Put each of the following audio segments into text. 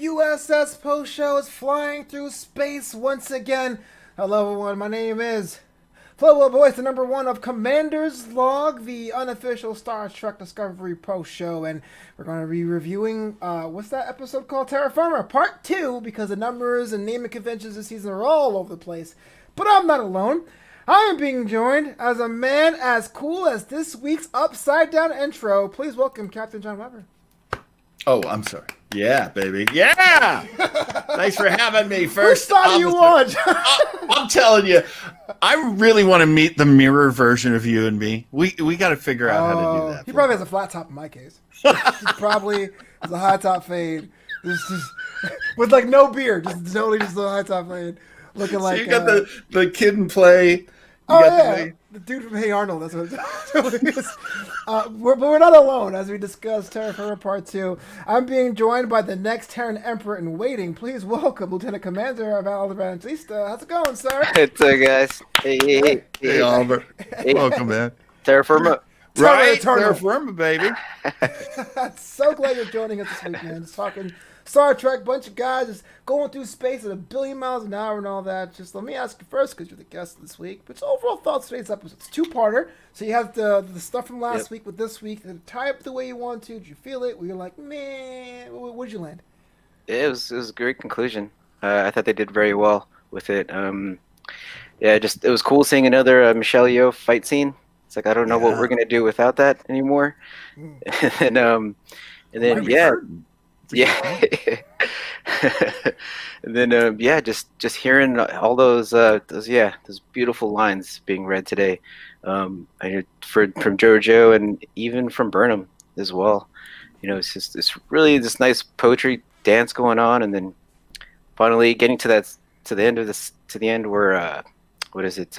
USS Postshow is flying through space once again. Hello, everyone. My name is Flobo, Boyce, the number one of Commander's Log, the unofficial Star Trek Discovery Post Show, and we're going to be reviewing what's that episode called? Terra Firma, Part 2, because the numbers and naming conventions this season are all over the place. But I'm not alone. I am being joined as a man as cool as this week's upside down intro. Please welcome Captain John Weber. Oh, I'm sorry. Yeah, baby. Yeah! Thanks for having me. First, whose side do you want? I'm telling you, I really want to meet the mirror version of you and me. We got to figure out how to do that. He probably has a flat top in my case. He probably has a high top fade. Just with like no beard. Just totally just a high top fade. Looking like so you got the kid in play. The dude from Hey Arnold. That's what it is. But we're not alone as we discuss Terra Firma Part 2. I'm being joined by the next Terran Emperor in waiting. Please welcome Lieutenant Commander Oliver Evangelista. How's it going, sir? What's up, guys? Hey, Oliver. Hey. Welcome, man. Terra Firma. Right? Terra Firma, baby. So glad you're joining us this week, man. Just talking Star Trek, bunch of guys just going through space at 1 billion miles an hour and all that. Just let me ask you first, because you're the guest this week. But overall thoughts of today's episode. It's two-parter. So you have the stuff from last week with this week. Did it tie up the way you want to? Did you feel it? Were you like, man, where'd you land? It was a great conclusion. I thought they did very well with it. It was cool seeing another Michelle Yeoh fight scene. It's like, I don't know what we're gonna do without that anymore. And then and then just hearing all those beautiful lines being read today, I heard from JoJo and even from Burnham as well. You know, it's just really this nice poetry dance going on, and then finally getting to the end where what is it?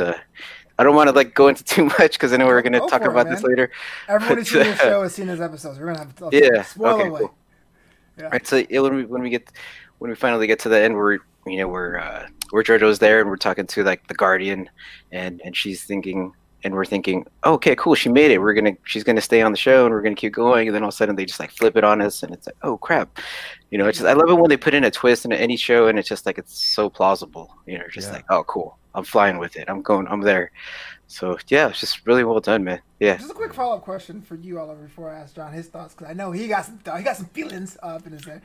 I don't want to go into too much because I know we're going to talk about this later. Everyone who's seen the show has seen these episodes. We're going to have spoiler away. Cool. Yeah. Right. So when we finally get to the end, where JoJo's there and we're talking to the Guardian, and she's thinking, and we're thinking, oh, okay, cool, she made it. She's gonna stay on the show and we're gonna keep going, and then all of a sudden they just flip it on us, and it's like, oh crap, I love it when they put in a twist into any show, and it's just it's so plausible, oh cool, I'm flying with it, I'm there. So yeah, it's just really well done, man. Yeah. Just a quick follow-up question for you, Oliver, before I ask John his thoughts, because I know he got some feelings up in his head.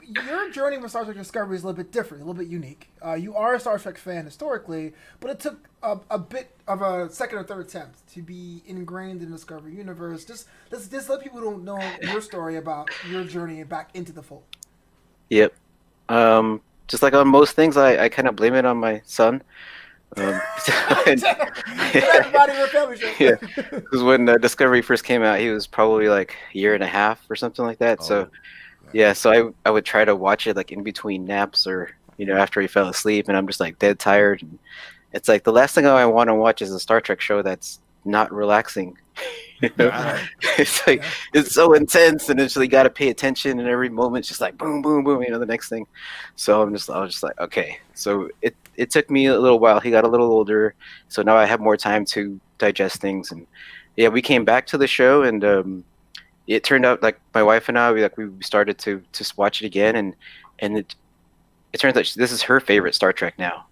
Your journey with Star Trek Discovery is a little bit different, a little bit unique. You are a Star Trek fan historically, but it took a bit of a second or third attempt to be ingrained in the Discovery universe. Just let people who don't know your story about your journey back into the fold. Yep. Just like on most things, I kind of blame it on my son. Everybody in family show. Yeah, because when Discovery first came out, he was probably a year and a half or something like that. So I would try to watch it in between naps, or after he fell asleep, and I'm just dead tired, and it's the last thing I want to watch is a Star Trek show that's not relaxing. It's it's so intense, and it's got to pay attention, and every moment's just boom, boom, boom, the next thing. So I was just okay. So it took me a little while. He got a little older, so now I have more time to digest things. And we came back to the show, and it turned out my wife and I, we started to watch it again, and it turns out this is her favorite Star Trek now.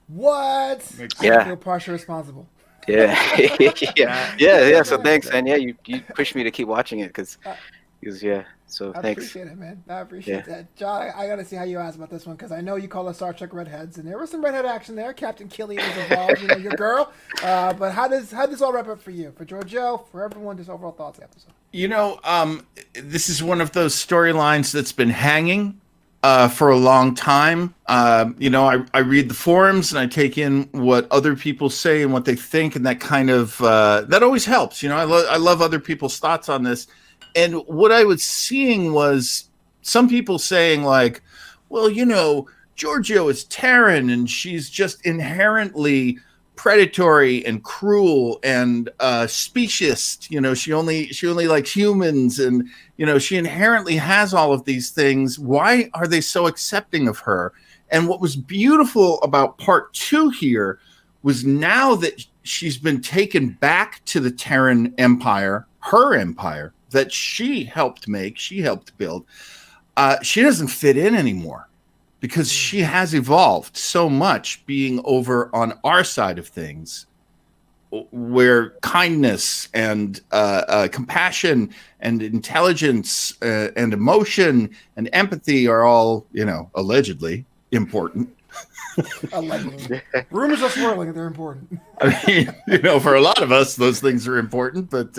What? Yeah. I feel partially responsible. Yeah. Yeah. So thanks, man. Yeah, you pushed me to keep watching it because. So I thanks. Appreciate it, man. I appreciate that. John, I got to see how you ask about this one, because I know you call us Star Trek redheads, and there was some redhead action there. Captain Killian was involved, your girl. But how does this all wrap up for you, for Giorgio, for everyone? Just overall thoughts of the episode. This is one of those storylines that's been hanging for a long time. I read the forums and I take in what other people say and what they think, and that kind of that always helps. I love other people's thoughts on this. And what I was seeing was some people saying well, Giorgio is Terran and she's just inherently predatory and cruel and speciesist. She only likes humans, and she inherently has all of these things. Why are they so accepting of her? And what was beautiful about Part 2 here was, now that she's been taken back to the Terran Empire, her empire, that she helped build, she doesn't fit in anymore because she has evolved so much being over on our side of things, where kindness and compassion and intelligence and emotion and empathy are all, allegedly important. Allegedly. Rumors are swirling and they're important. I mean, for a lot of us, those things are important. But,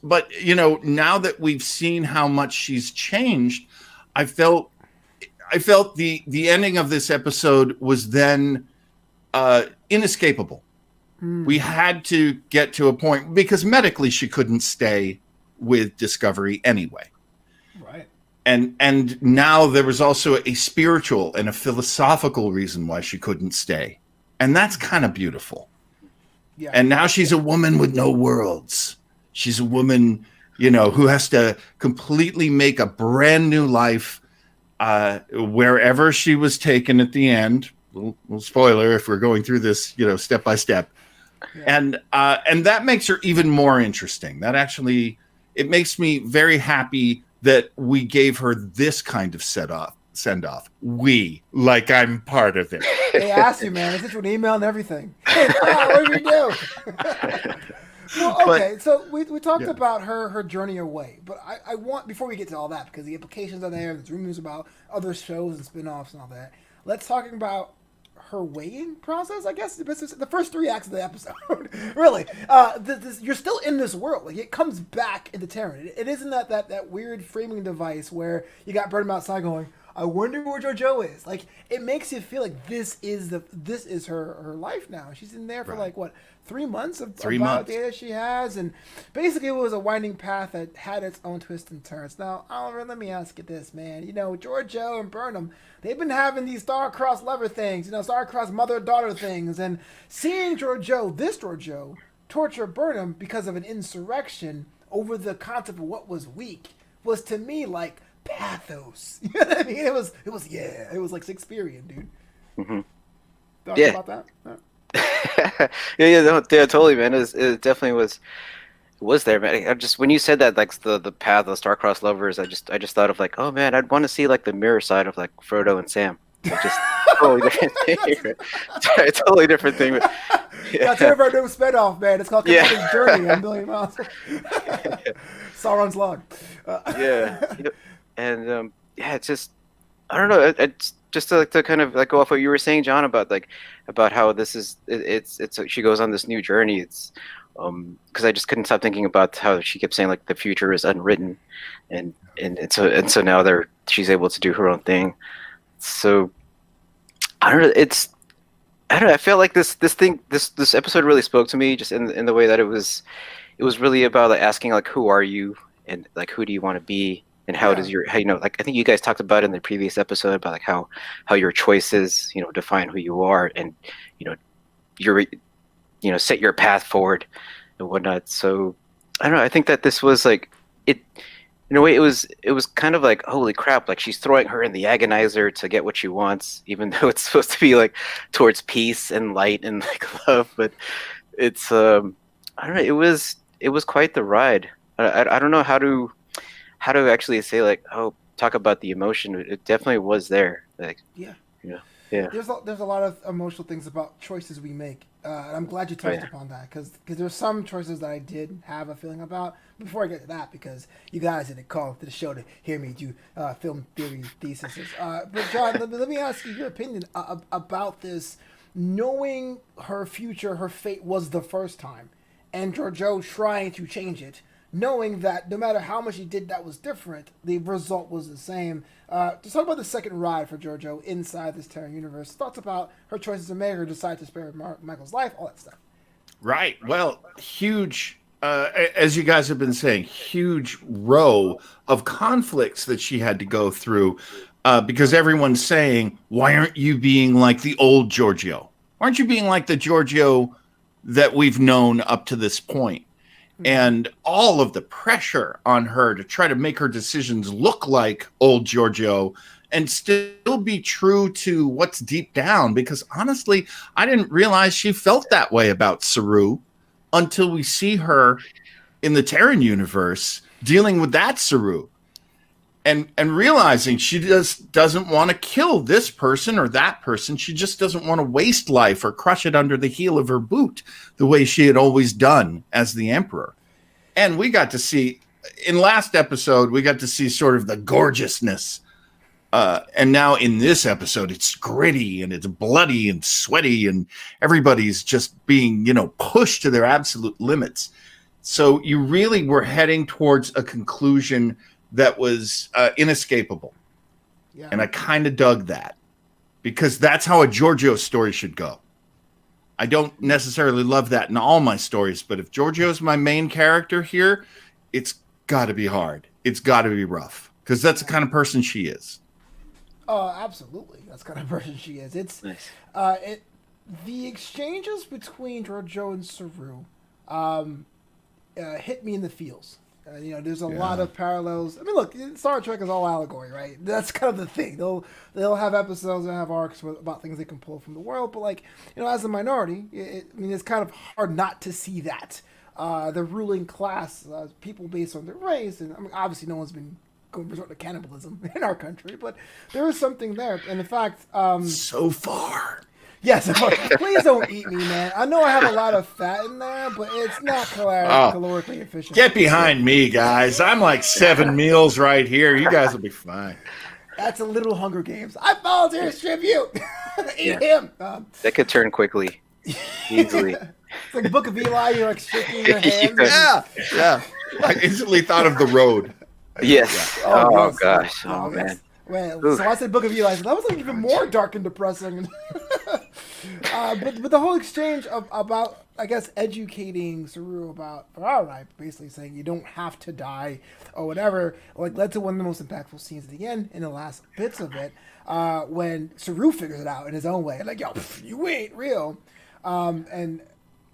but now that we've seen how much she's changed, I felt the ending of this episode was then inescapable. We had to get to a point because medically she couldn't stay with Discovery anyway. Right. And now there was also a spiritual and a philosophical reason why she couldn't stay. And that's kind of beautiful. Yeah. And now she's a woman with no worlds. She's a woman, who has to completely make a brand new life wherever she was taken at the end. Little spoiler if we're going through this, step by step. Yeah. And that makes her even more interesting. That actually, it makes me very happy that we gave her this kind of send off. Like I'm part of it. They asked you, man. I sent you an email and everything. Hey, what do we do? Well, okay, so we talked about her journey away, but I want, before we get to all that, because the implications are there, there's rumors about other shows and spin-offs and all that, let's talk about her weighing process, I guess. The first 3 acts of the episode, really. You're still in this world. Like, it comes back into Terra. It isn't that weird framing device where you got Burnham outside going, I wonder where JoJo is. Like, it makes you feel like this is her life now. She's in there for 3 months of data she has, and basically it was a winding path that had its own twists and turns. Now, Oliver, let me ask you this, man. JoJo and Burnham, they've been having these star-crossed lover things, star-crossed mother-daughter things, and seeing this JoJo, torture Burnham because of an insurrection over the concept of what was weak was, to me, like pathos. You know what I mean? It was like Shakespearean, dude. Mm-hmm. Talk about that? No. yeah, totally, man. It definitely was there, man. I just, when you said that, like the path of star-crossed lovers, I just thought of like, oh man, I'd want to see like the mirror side of like Frodo and Sam. Just totally different thing. Totally different thing. That's ever a new spinoff, man. It's called Commander's Journey on Million Miles. Sauron's Log. And it's just, I don't know. It's just to kind of like go off what you were saying, John, about how this is. It's she goes on this new journey. It's because I just couldn't stop thinking about how she kept saying like the future is unwritten, and so now she's able to do her own thing. So I don't know. I feel like this episode really spoke to me, just in the way that it was really about like asking like, who are you, and like, who do you want to be, and how does like, I think you guys talked about in the previous episode about like how your choices define who you are, and you're set your path forward and whatnot. So I don't know. I think that this was like it. In a way, it was kind of like, holy crap, like she's throwing her in the agonizer to get what she wants, even though it's supposed to be like towards peace and light and like love. But it's I don't know. It was quite the ride. I don't know how to actually say like, oh, talk about the emotion. It definitely was there. Like yeah. There's a lot of emotional things about choices we make. And I'm glad you touched upon that, because there's some choices that I did have a feeling about. Before I get to that, because you guys didn't call to the show to hear me do film theory theses. But John, let me ask you your opinion about this. Knowing her future, her fate was the first time, and JoJo trying to change it, knowing that no matter how much he did that was different, the result was the same. Just talk about the second ride for JoJo inside this Terra universe. Thoughts about her choices to make her decide to spare Michael's life, all that stuff. Right. Well, huge, as you guys have been saying, huge row of conflicts that she had to go through because everyone's saying, why aren't you being like the old Giorgio? Why aren't you being like the Giorgio that we've known up to this point? And all of the pressure on her to try to make her decisions look like old Giorgio and still be true to what's deep down. Because honestly, I didn't realize she felt that way about Saru until we see her in the Terran universe dealing with that Saru. and realizing she just doesn't want to kill this person or that person. She just doesn't want to waste life or crush it under the heel of her boot the way she had always done as the Emperor. And we got to see, in last episode, we got to see sort of the gorgeousness. And now in this episode, it's gritty and it's bloody and sweaty and everybody's just being, pushed to their absolute limits. So you really were heading towards a conclusion that was inescapable. Yeah. And I kind of dug that because that's how a Giorgio story should go. I don't necessarily love that in all my stories, but if Giorgio's my main character here, it's got to be hard. It's got to be rough because that's the kind of person she is. Oh, absolutely. That's the kind of person she is. It's Nice. The exchanges between Giorgio and Saru hit me in the feels. There's a lot of parallels. I mean, look, Star Trek is all allegory, right? That's kind of the thing. They'll have episodes and have arcs about things they can pull from the world, but as a minority, it's kind of hard not to see that the ruling class, people based on their race, and I mean, obviously, no one's been going resort to cannibalism in our country, but there is something there, and in fact, so far. Yes, please don't eat me, man. I know I have a lot of fat in there, but it's not calorically efficient. Get behind me, guys. I'm like 7 meals right here. You guys will be fine. That's a little Hunger Games. I volunteer to tribute. Eat him. That could turn quickly, easily. It's like Book of Eli. You're like shaking your hands. Yeah. I instantly thought of The Road. Yes. Yeah. Yes. Gosh. Oh man. Well, so I said Book of Eli. So that was even more dark and depressing. But the whole exchange about, I guess, educating Saru about Farah, basically saying you don't have to die or whatever, led to one of the most impactful scenes at the end in the last bits of it, when Saru figures it out in his own way, yo, you ain't real. And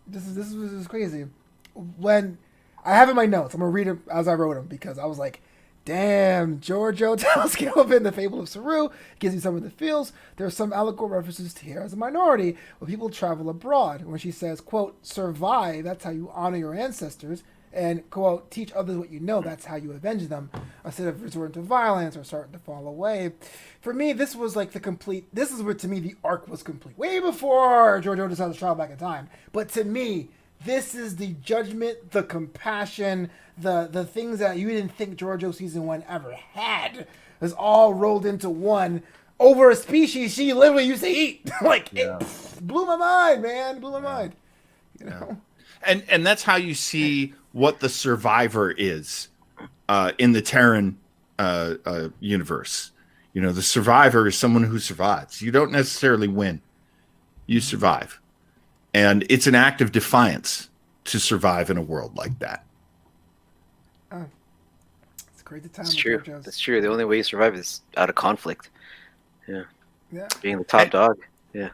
this is crazy. When I have in my notes, I'm gonna read it as I wrote them because I was like, damn, Giorgio tells Kelvin the fable of Saru, gives you some of the feels. There are some allegorical references to here as a minority when people travel abroad. When she says, quote, survive, that's how you honor your ancestors, and, quote, teach others what you know, that's how you avenge them, instead of resorting to violence or starting to fall away. For me, this was this is where, to me, the arc was complete. Way before Giorgio decided to travel back in time. But to me, this is the judgment, the compassion, the things that you didn't think Giorgio Season 1 ever had is all rolled into one over a species she literally used to eat. It blew my mind, man. Blew my mind. And that's how you see what the survivor is in the Terran universe. The survivor is someone who survives. You don't necessarily win. You survive. And it's an act of defiance to survive in a world like that. Oh, it's great to time. That's true. That's true. The only way you survive is out of conflict. Yeah. Being the top dog. Yeah.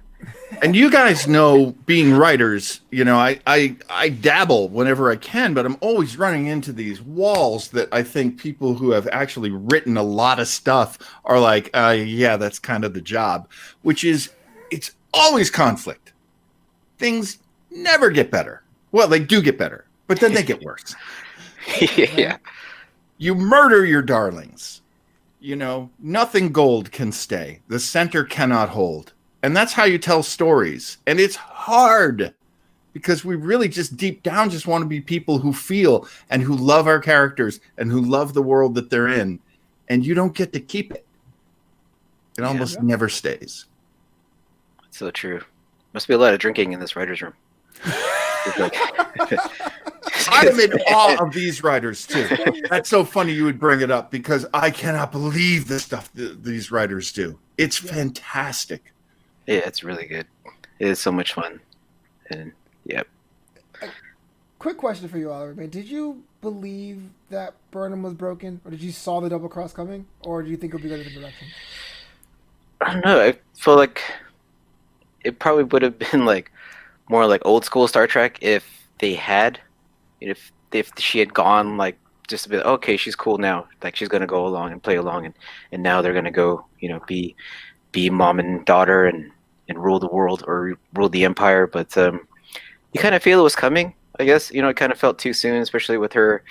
And you guys know, being writers, I dabble whenever I can, but I'm always running into these walls that I think people who have actually written a lot of stuff are like, yeah, that's kind of the job, which is, it's always conflict. Things never get better. Well, they do get better, but then they get worse. Yeah. You murder your darlings. Nothing gold can stay. The center cannot hold. And that's how you tell stories. And it's hard because we really just deep down just want to be people who feel and who love our characters and who love the world that they're in. And you don't get to keep it. It almost never stays. So true. Must be a lot of drinking in this writer's room. I'm in awe of these writers too. That's so funny you would bring it up because I cannot believe the stuff these writers do. It's fantastic. Yeah, it's really good. It is so much fun. And Quick question for you, Oliver. Man, did you believe that Burnham was broken, or did you saw the double cross coming, or do you think it would be good in the production? I don't know. I feel like it probably would have been more like old school Star Trek if they had, if she had gone just a bit. Okay, she's cool now. She's gonna go along and play along, and now they're gonna go, be mom and daughter and rule the world or rule the empire. But you kind of feel it was coming. I guess it kind of felt too soon, especially with her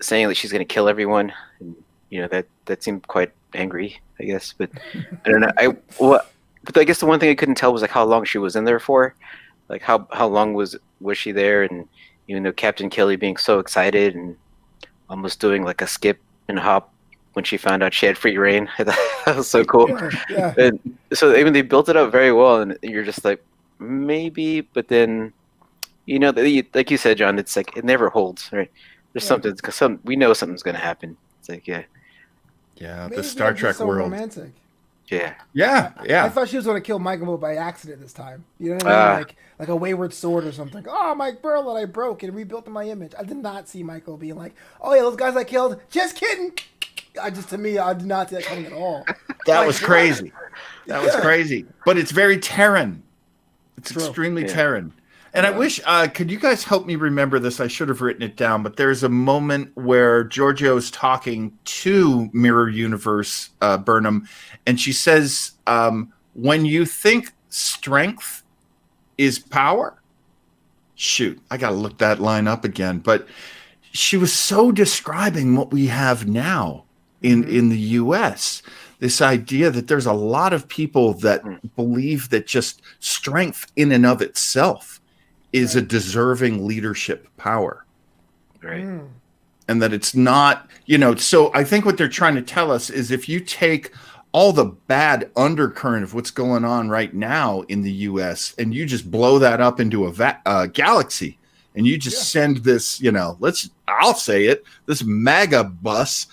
saying that she's gonna kill everyone. And that seemed quite angry, I guess. But I don't know. But I guess the one thing I couldn't tell was like how long she was in there for. Like how long was she there? And Captain Kelly being so excited and almost doing like a skip and hop when she found out she had free reign. I thought that was so cool. Yeah. And so I mean, they built it up very well, and you're just like maybe, but then like you said, John, it's like it never holds, right? There's something, we know something's gonna happen. It's like yeah, maybe the Star Trek so world. Romantic. Yeah. I thought she was going to kill Michael by accident this time. You know what I mean? Like a wayward sword or something. Oh, my pearl that I broke and rebuilt in my image. I did not see Michael being like, oh yeah, those guys I killed. Just kidding. I did not see that coming at all. That was crazy. That was crazy. But it's very Terran. It's extremely Terran. And I wish, could you guys help me remember this? I should have written it down, but there's a moment where Giorgio's talking to Mirror Universe Burnham, and she says, when you think strength is power, shoot, I got to look that line up again. But she was so describing what we have now in the U.S., this idea that there's a lot of people that believe that just strength in and of itself is a deserving leadership power. Right. And that it's not, so I think what they're trying to tell us is if you take all the bad undercurrent of what's going on right now in the US and you just blow that up into a galaxy and you just send this, I'll say it, this MAGA bus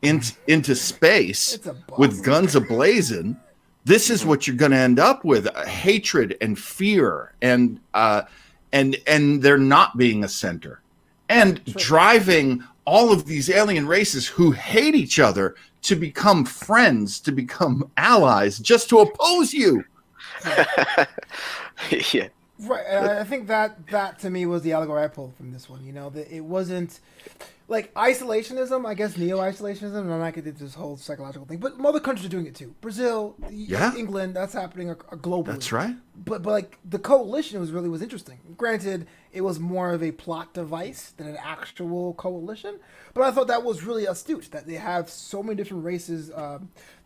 into space with guns ablazing, this is what you're going to end up with, hatred and fear and they're not being a center and driving all of these alien races who hate each other to become friends, to become allies, just to oppose you. Yeah. Right. I think that to me was the allegory I pulled from this one. That it wasn't like isolationism, I guess neo-isolationism, and I'm not going to do this whole psychological thing, but other countries are doing it too. Brazil, England, that's happening globally. That's right. But like the coalition was interesting. Granted, it was more of a plot device than an actual coalition, but I thought that was really astute, that they have so many different races, the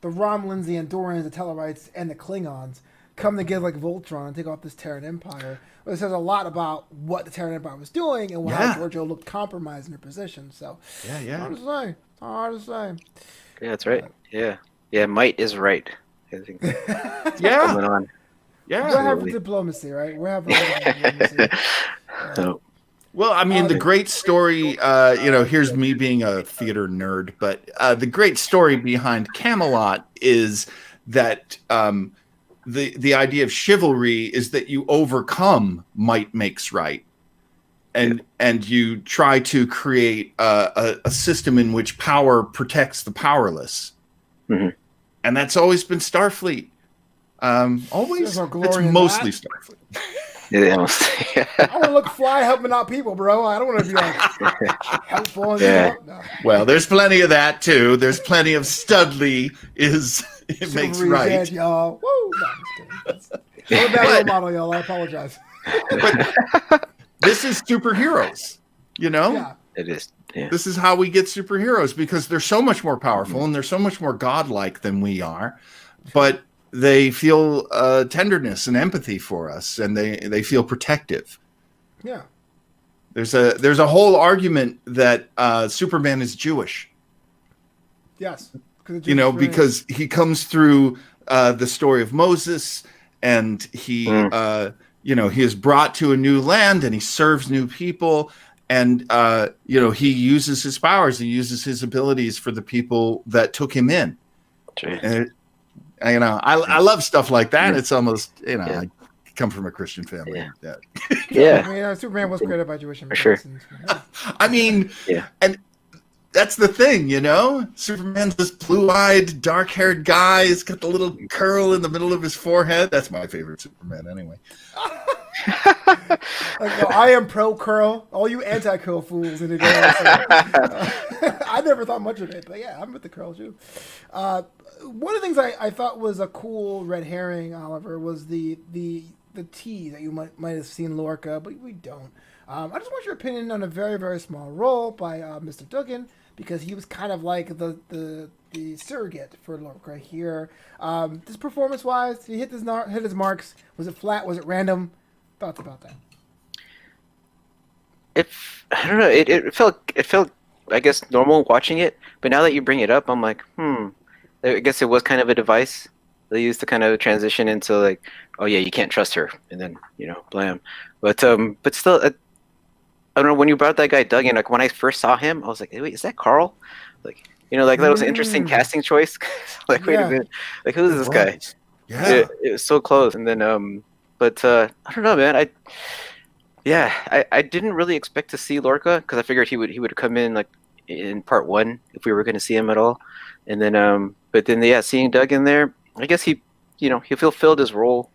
Romulans, the Andorans, the Tellarites, and the Klingons, come together like Voltron and take off this Terran Empire. But it says a lot about what the Terran Empire was doing and how Giorgio looked compromised in her position. So, hard to say. Yeah, that's right. Yeah, might is right. I think. Coming on. Yeah, we're having diplomacy, right? We're having diplomacy. Well, I mean, the great story, here's me being a theater nerd, but the great story behind Camelot is that the idea of chivalry is that you overcome might makes right. And you try to create a system in which power protects the powerless. Mm-hmm. And that's always been Starfleet. Always. It's mostly Starfleet. Yeah. I want to look fly helping out people, bro. I don't want to be like helpful. No. Well, there's plenty of that too. There's plenty of Studley it makes right. Dead, y'all. Woo! No, I'm just kidding. I'm a bad role model, y'all. I apologize. But this is superheroes, Yeah. It is. Yeah. This is how we get superheroes because they're so much more powerful and they're so much more godlike than we are. But they feel tenderness and empathy for us, and they feel protective. Yeah. There's a whole argument that Superman is Jewish. Yes. Because he comes through the story of Moses, and he he is brought to a new land, and he serves new people, and he uses his powers, he uses his abilities for the people that took him in. And I love stuff like that. It's almost I come from a Christian family. Yeah. Superman was created by Jewish immigrants. Sure. I mean, and that's the thing, Superman's this blue-eyed, dark-haired guy. He's got the little curl in the middle of his forehead. That's my favorite Superman, anyway. I am pro-curl. All you anti-curl fools in the girls. I never thought much of it, but I'm with the curl too. One of the things I thought was a cool red herring, Oliver, was the the tease that you might have seen Lorca, but we don't. I just want your opinion on a very, very small role by Mr. Duggan, because he was kind of like the surrogate for Lorca here. Just performance-wise, he hit his marks. Was it flat? Was it random? Thoughts about that? I don't know. It felt I guess normal watching it, but now that you bring it up, I'm like, I guess it was kind of a device they used to kind of transition into like, oh yeah, you can't trust her, and then blam. But still, I don't know. When you brought that guy Duggan, like when I first saw him, I was like, wait, is that Carl? Like, that was an interesting casting choice. Like, wait a minute, like who is this guy? Yeah, it was so close. And then but I don't know, man. I didn't really expect to see Lorca, because I figured he would come in like in part 1 if we were going to see him at all. And then but then seeing Doug in there, I guess he fulfilled his role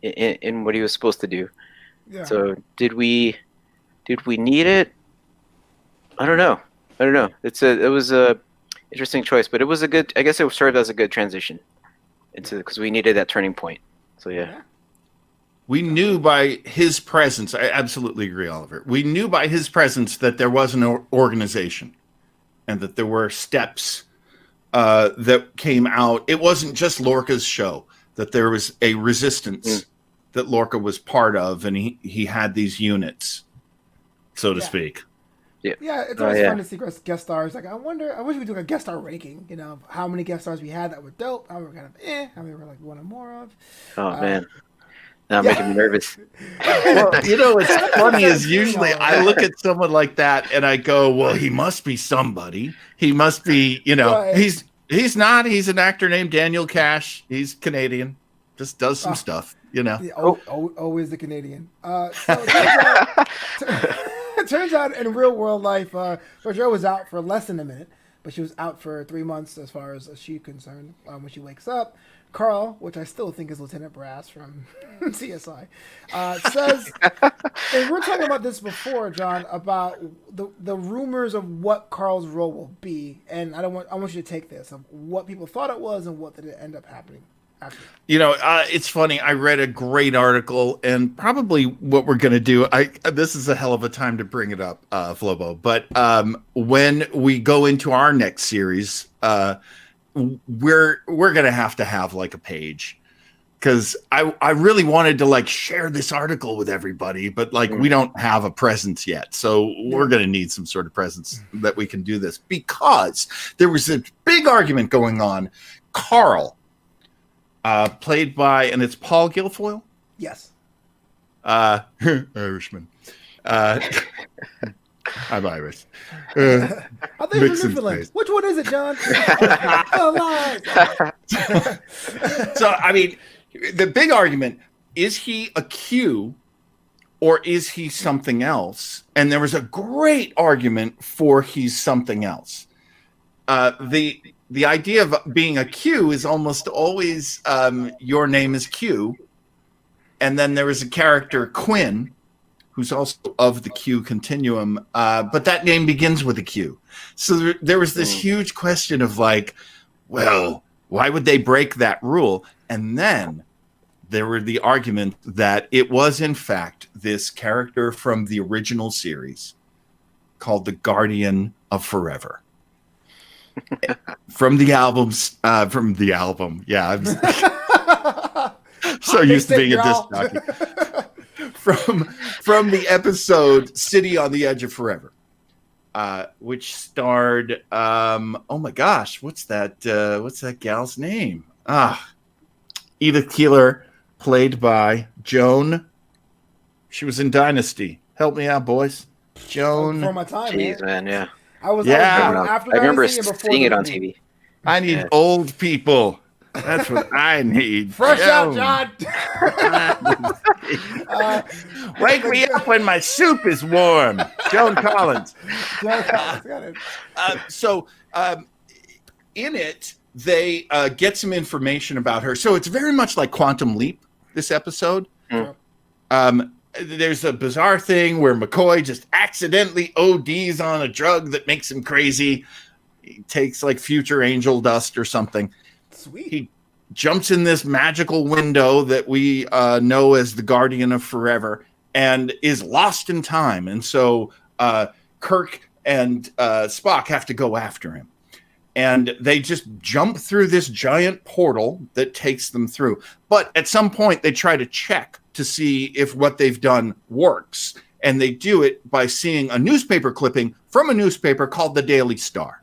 in what he was supposed to do. Yeah. So did we need it? I don't know. It was a interesting choice, but it was I guess it served as a good transition because we needed that turning point. So yeah. We knew by his presence, I absolutely agree, Oliver. We knew by his presence that there was an organization and that there were steps that came out. It wasn't just Lorca's show, that there was a resistance that Lorca was part of, and he had these units, so to speak. Yeah, it's always fun to see guest stars. Like, I wish we do a guest star ranking, how many guest stars we had that were dope, how we were kind of how many were like one or more of. Oh, man. Now making me nervous. Well, what's funny is usually I look at someone like that and I go, well, he must be somebody. He must be, Right. he's not. He's an actor named Daniel Cash. He's Canadian. Just does some stuff, Always the Canadian. So it turns out in real world life, Georgia was out for less than a minute, but she was out for 3 months as far as she's concerned. When she wakes up, Carl, which I still think is Lieutenant Brass from CSI, says, and we're talking about this before, John, about the rumors of what Carl's role will be, and I want you to take this of what people thought it was and what did it end up happening after. It's funny. I read a great article, and probably what we're going to do. This is a hell of a time to bring it up, Flobo. But when we go into our next series, we're gonna have to have like a page, because I really wanted to like share this article with everybody, but like we don't have a presence yet, so we're gonna need some sort of presence that we can do this, because there was a big argument going on. Carl, played by, and it's Paul Guilfoyle. Yes. Irishman. I'm Irish. I think it's Newfoundland. Which one is it, John? So, I mean, the big argument, is he a Q or is he something else? And there was a great argument for he's something else. The idea of being a Q is almost always your name is Q. And then there was a character, Quinn, who's also of the Q continuum, but that name begins with a Q. So there was this huge question of like, well, why would they break that rule? And then there were the argument that it was, in fact, this character from the original series called the Guardian of Forever. From the album. Yeah, I'm so used to being a disc jockey. From the episode City on the Edge of Forever, which starred oh my gosh, what's that gal's name? Edith Keeler, played by Joan. She was in Dynasty. Help me out, boys. Joan. For my time, jeez, man, yeah. I remember seeing it on TV. I need old people. That's what I need. Fresh out, John. Wake me up when my soup is warm. Joan Collins. Got it. So in it, they get some information about her. So it's very much like Quantum Leap, this episode. There's a bizarre thing where McCoy just accidentally ODs on a drug that makes him crazy. He takes like future angel dust or something. Sweet. He jumps in this magical window that we know as the Guardian of Forever and is lost in time. And so Kirk and Spock have to go after him. And they just jump through this giant portal that takes them through. But at some point, they try to check to see if what they've done works. And they do it by seeing a newspaper clipping from a newspaper called the Daily Star.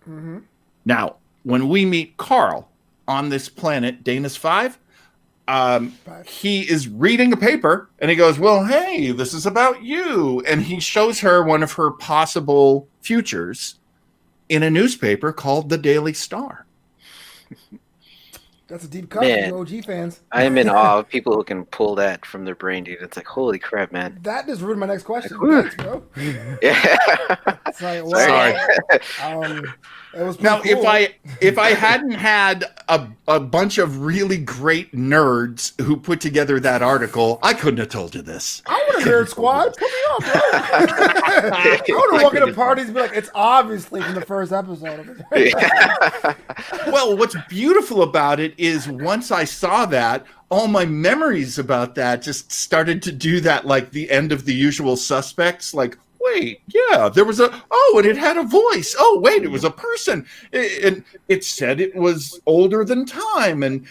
Mm-hmm. Now, when we meet Carl on this planet, Danis 5, he is reading a paper and he goes, well, hey, this is about you. And he shows her one of her possible futures in a newspaper called the Daily Star. That's a deep cut for you OG fans. I am in awe of people who can pull that from their brain, dude. It's like, holy crap, man. That just ruined my next question. Like, Thanks, bro. Yeah. It's like, well, it was now, cool. if I hadn't had a bunch of really great nerds who put together that article, I couldn't have told you this. I want a nerd squad. Put me on, bro. I want to walk into parties and be like, it's obviously from the first episode of it. Well, what's beautiful about it is once I saw that, all my memories about that just started to do that, like the end of The Usual Suspects, like, wait, yeah, there was and it had a voice. Oh, wait, it was a person. And it said it was older than time. And,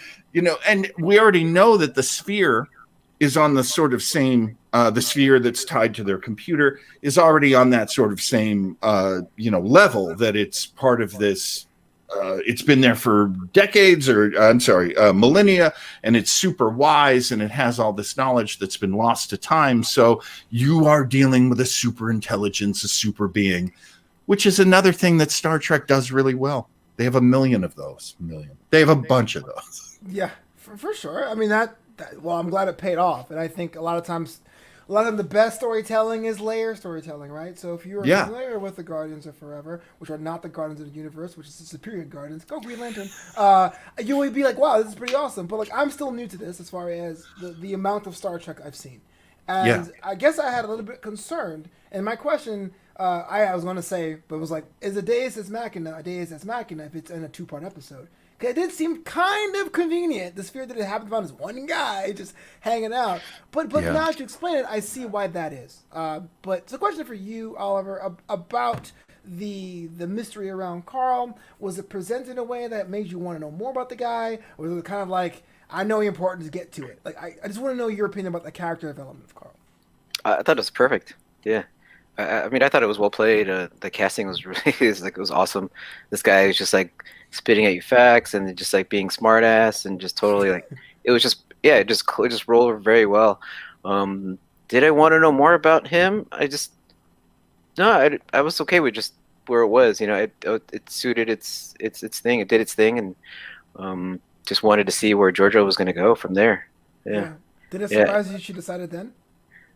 and we already know that the sphere is on the sort of same, the sphere that's tied to their computer is already on that sort of same, level, that it's part of this. It's been there for decades millennia, and it's super wise, and it has all this knowledge that's been lost to time. So you are dealing with a super intelligence, a super being, which is another thing that Star Trek does really well. They have a million of those. They have a bunch of those. Yeah, for sure. I mean, well, I'm glad it paid off. And I think a lot of times the best storytelling is layer storytelling, right? So if you're familiar with the Guardians of Forever, which are not the Guardians of the Universe, which is the superior Guardians, go Green Lantern, you would be like, wow, this is pretty awesome. But like, I'm still new to this as far as the amount of Star Trek I've seen. And I guess I had a little bit concerned. And my question, I was going to say, but was like, is a Deus Ex Machina a Deus Ex Machina if it's in a 2-part episode? Because it did seem kind of convenient, the sphere that it happened to find this one guy just hanging out. But now to explain it, I see why that is. But it's a question for you, Oliver, about the mystery around Carl. Was it presented in a way that made you want to know more about the guy? Or was it kind of like, I know you're important to get to it? Like, I just want to know your opinion about the character development of Carl. I thought it was perfect. Yeah. I mean, I thought it was well played. The casting was really, it was awesome. This guy was just like spitting at you facts and just like being smart ass and just totally like, it was just, it just rolled very well. Did I want to know more about him? I was okay with just where it was, it suited its thing. It did its thing. And just wanted to see where Georgia was going to go from there. Yeah. Did it surprise you she decided then?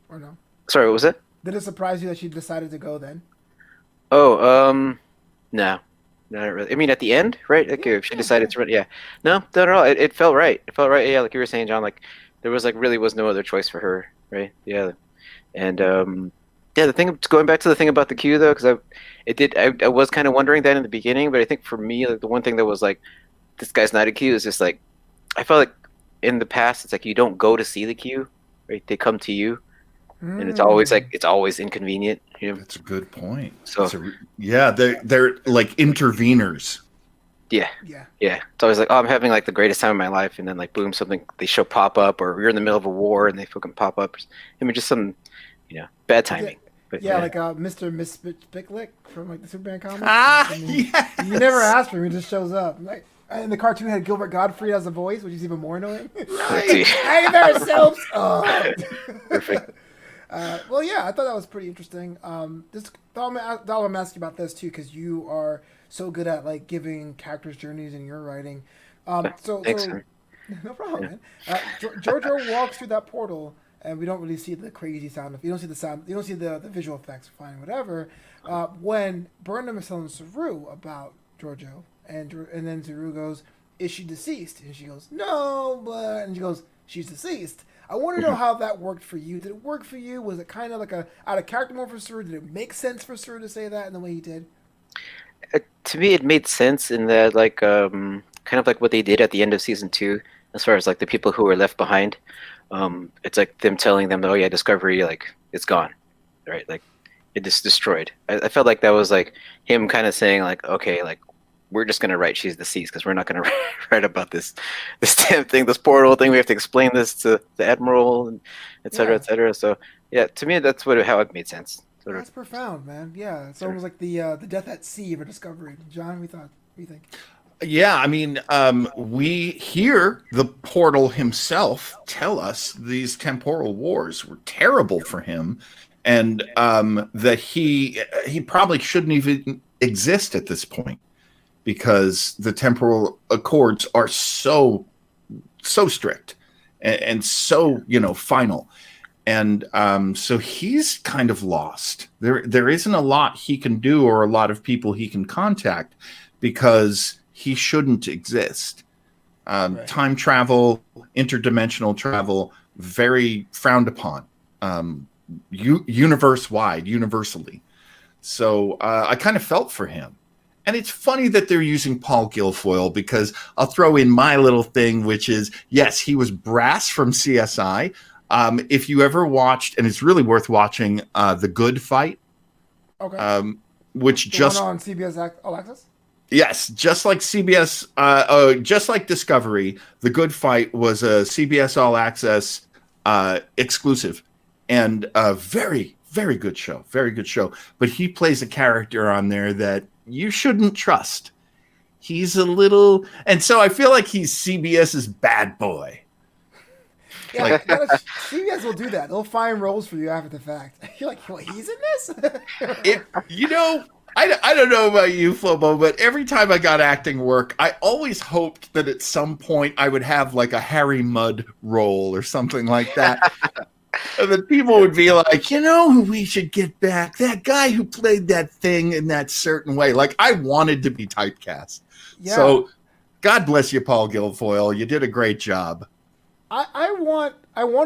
Or no? Sorry, what was it? Did it surprise you that she decided to go then? Oh, no, not really. I mean, at the end, right? Like, if she decided to run, no, not at all. It felt right. It felt right. Yeah, like you were saying, John. Like, there was really was no other choice for her, right? Yeah, and the thing, going back to the thing about the Q though, because I was kind of wondering that in the beginning, but I think for me, like the one thing that was like, this guy's not a Q is just like, I felt like in the past, it's like you don't go to see the Q, right? They come to you. And it's always inconvenient. That's a good point. So they're like interveners. Yeah. It's always like, oh, I'm having like the greatest time of my life, and then like boom, something they pop up, or you're in the middle of a war and they fucking pop up. I mean, just some, bad timing. But, like Mr. and Miss Spicklick from like the Superman comics. Yes. You never ask for him; he just shows up. Like, and the cartoon had Gilbert Gottfried as a voice, which is even more annoying. Right. Hey there, Silps. Perfect. I thought that was pretty interesting. I'm asking about this too because you are so good at like giving characters journeys in your writing. Thanks, No problem, man. Giorgio walks through that portal, and we don't really see the crazy sound. You don't see the sound. You don't see the visual effects. Fine, whatever. When Burnham is telling Saru about Giorgio, and then Saru goes, "Is she deceased?" And she goes, "No," and she goes, "She's deceased." I want to know how that worked for you. Did it work for you? Was it kind of like a out of character moment for Saru? Did it make sense for Saru to say that in the way he did? To me, it made sense in that, like, kind of like what they did at the end of season 2, as far as like the people who were left behind. It's like them telling them, oh yeah, Discovery, like it's gone, right? Like it just destroyed. I felt like that was like him kind of saying like, okay, like we're just gonna write she's deceased because we're not gonna write about this damn thing, this portal thing. We have to explain this to the admiral and et cetera, et cetera. So yeah, to me that's how it made sense. That's profound, man. Yeah, it's almost like the death at sea of a Discovery. John, what do you think? Yeah, I mean, we hear the portal himself tell us these temporal wars were terrible for him, and that he probably shouldn't even exist at this point because the temporal accords are so strict and so final. And so he's kind of lost. There isn't a lot he can do or a lot of people he can contact because he shouldn't exist. Right. Time travel, interdimensional travel, very frowned upon, universe-wide, universally. So I kind of felt for him. And it's funny that they're using Paul Guilfoyle because I'll throw in my little thing, which is, yes, he was Brass from CSI. If you ever watched, and it's really worth watching, The Good Fight. Okay. Which the just... one on CBS All Access? Yes, just like CBS, just like Discovery, The Good Fight was a CBS All Access exclusive, and a very, very good show. Very good show. But he plays a character on there that you shouldn't trust. He's a little, and so I feel like he's CBS's bad boy. Yeah, CBS will do that. They'll find roles for you after the fact. You're like, well, he's in this? I don't know about you, Flobo, but every time I got acting work, I always hoped that at some point I would have like a Harry Mudd role or something like that. And then people would be like, you know who we should get back? That guy who played that thing in that certain way. Like, I wanted to be typecast. Yeah. So, God bless you, Paul Guilfoyle. You did a great job. I want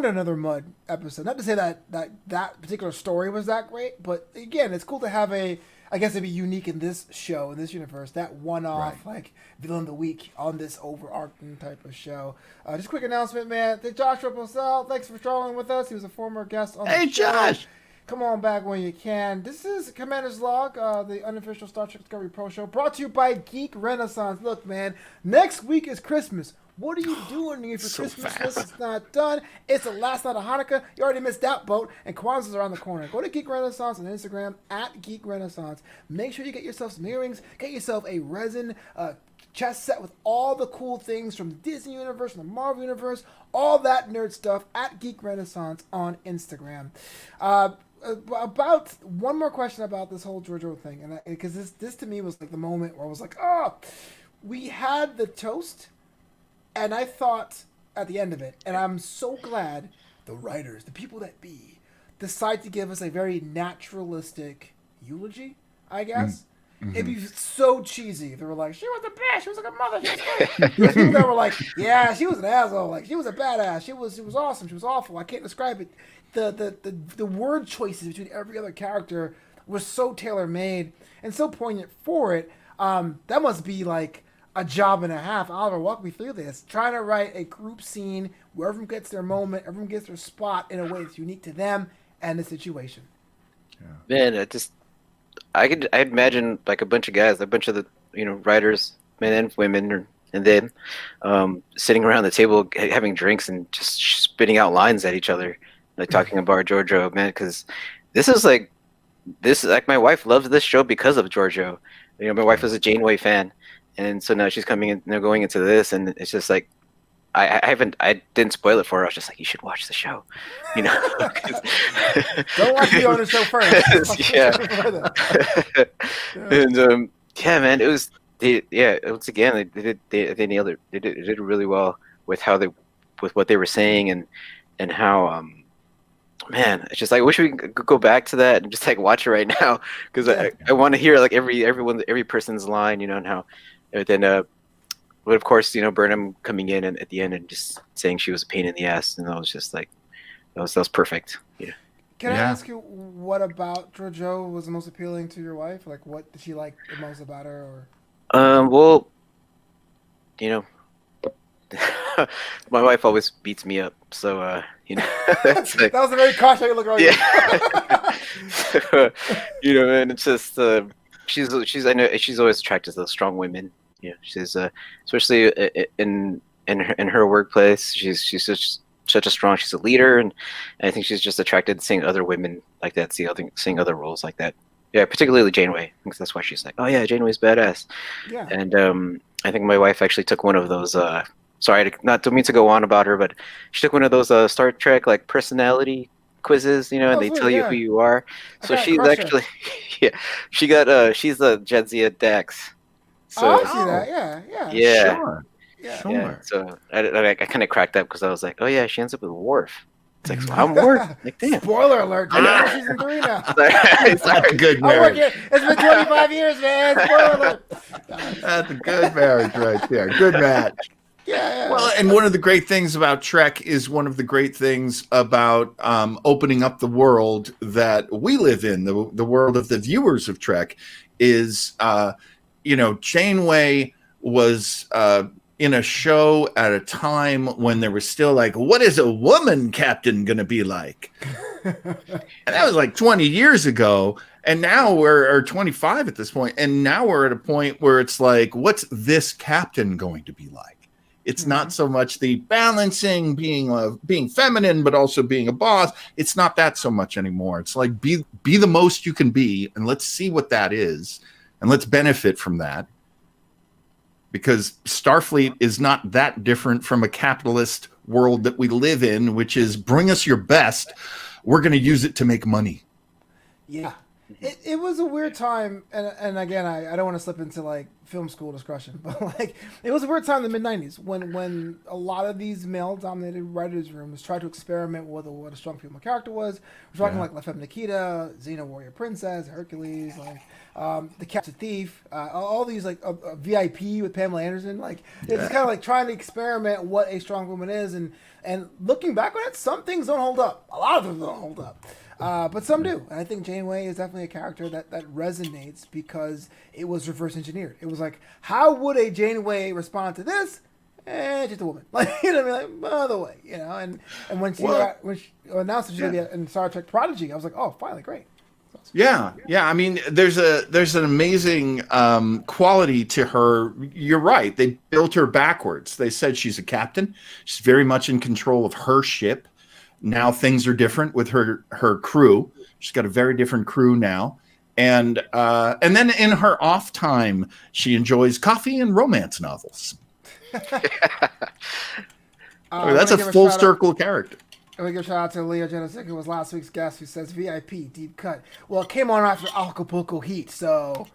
another Mudd episode. Not to say that particular story was that great, but again, it's cool to have I guess it'd be unique in this show, in this universe, that one-off, like, villain of the week on this overarching type of show. Just a quick announcement, man. Joshua Purcell, thanks for traveling with us. He was a former guest on the show. Hey, Josh! Come on back when you can. This is Commander's Log, the unofficial Star Trek Discovery Pro Show, brought to you by Geek Renaissance. Look, man, next week is Christmas. What are you doing if your So Christmas fast. list is not done? It's the last night of Hanukkah. You already missed that boat, and Kwanzaa's around the corner. Go to Geek Renaissance on Instagram, @Geek Renaissance. Make sure you get yourself some earrings. Get yourself a resin chest set with all the cool things from the Disney universe and the Marvel universe, all that nerd stuff, @Geek Renaissance on Instagram. About one more question about this whole Giorgio thing, and because this to me was like the moment where I was like, oh, we had the toast. And I thought at the end of it, and I'm so glad the writers, the people that be, decide to give us a very naturalistic eulogy, I guess. Mm-hmm. It'd be so cheesy if they were like, she was the best, she was a good mother, she was great. There's people that were like, yeah, she was an asshole, like she was a badass, she was awesome, she was awful, I can't describe it. The word choices between every other character was so tailor-made and so poignant for it. That must be like a job and a half. Oliver, walk me through this. Trying to write a group scene where everyone gets their moment, everyone gets their spot in a way that's unique to them and the situation. Yeah. Man, I imagine like a bunch of guys, a bunch of the writers, men and women, and then sitting around the table having drinks and just spitting out lines at each other, like talking about Giorgio, man. Because this is like my wife loves this show because of Giorgio. My wife is a Janeway fan. And so now she's coming in, going into this, and it's just like, I didn't spoil it for her. I was just like, you should watch the show, Don't watch me on the show first. Yeah. And yeah, man, it was, once again, they nailed it. They did really well with with what they were saying and how, man, it's just like I wish we could go back to that and just like watch it right now because I want to hear like every person's line, and how. And then, but of course, Burnham coming in and at the end and just saying she was a pain in the ass, and I was just like, that was perfect. Yeah. Can I ask you what about Giorgio was the most appealing to your wife? Like, what did she like the most about her? Or well, you know, my wife always beats me up, so you know, that's like, That was a very cautionary look. yeah. You know, and it's just she's I know she's always attracted to those strong women. You know, she's especially in her workplace. She's just such a strong. She's a leader, and I think she's just attracted to seeing other women like that, seeing other roles like that. Yeah, particularly Janeway. I think that's why she's like, oh yeah, Janeway's badass. Yeah. And I think my wife actually took one of those. Sorry, not to mean to go on about her, but she took one of those Star Trek like personality quizzes, you know, and they sweet, tell you yeah. who you are. I So kinda she's crushed her. actually, yeah, she got she's a Jadzia Dex. So Oh, I see that. Yeah, yeah, yeah, Sure. yeah. Sure. yeah. So I kind of cracked up because I was like, oh yeah, she ends up with Worf. It's like, so I'm Worf. Like, damn. Spoiler alert! I know. Season 3 now. Sorry, That's a good I'm marriage. working. It's been 25 years, man. Spoiler alert. That's a good marriage right there. Good match. Yeah. Well, and one of the great things about Trek is one of the great things about opening up the world that we live in, the world of the viewers of Trek, is, Janeway was in a show at a time when there was still like, what is a woman captain going to be like? And that was like 20 years ago. And now or 25 at this point. And now we're at a point where it's like, what's this captain going to be like? It's not so much the balancing, being feminine, but also being a boss. It's not that so much anymore. It's like be the most you can be, and let's see what that is, and let's benefit from that. Because Starfleet is not that different from a capitalist world that we live in, which is bring us your best. We're going to use it to make money. Yeah. It was a weird time, and again, I don't want to slip into like film school discussion, but like it was a weird time in the mid-90s when a lot of these male-dominated writers' rooms tried to experiment with what a strong female character was. We're talking like La Femme Nikita, Xena Warrior Princess, Hercules, like The Captain Thief, all these like VIP with Pamela Anderson. Like it's kind of like trying to experiment what a strong woman is, and looking back on it, some things don't hold up. A lot of them don't hold up. But some do. And I think Janeway is definitely a character that resonates because it was reverse engineered. It was like, how would a Janeway respond to this? Just a woman. Like, you know what I mean? Like, by the way, you know. And when she announced that she's going to be in Star Trek Prodigy, I was like, oh, finally, great. Yeah. I mean, there's an amazing quality to her. You're right. They built her backwards. They said she's a captain. She's very much in control of her ship. Now things are different with her crew. She's got a very different crew now. And then in her off time, she enjoys coffee and romance novels. That's a full circle character. And we give a shout out to Leo Genesik, who was last week's guest, who says VIP, deep cut. Well, it came on after Acapulco Heat, so...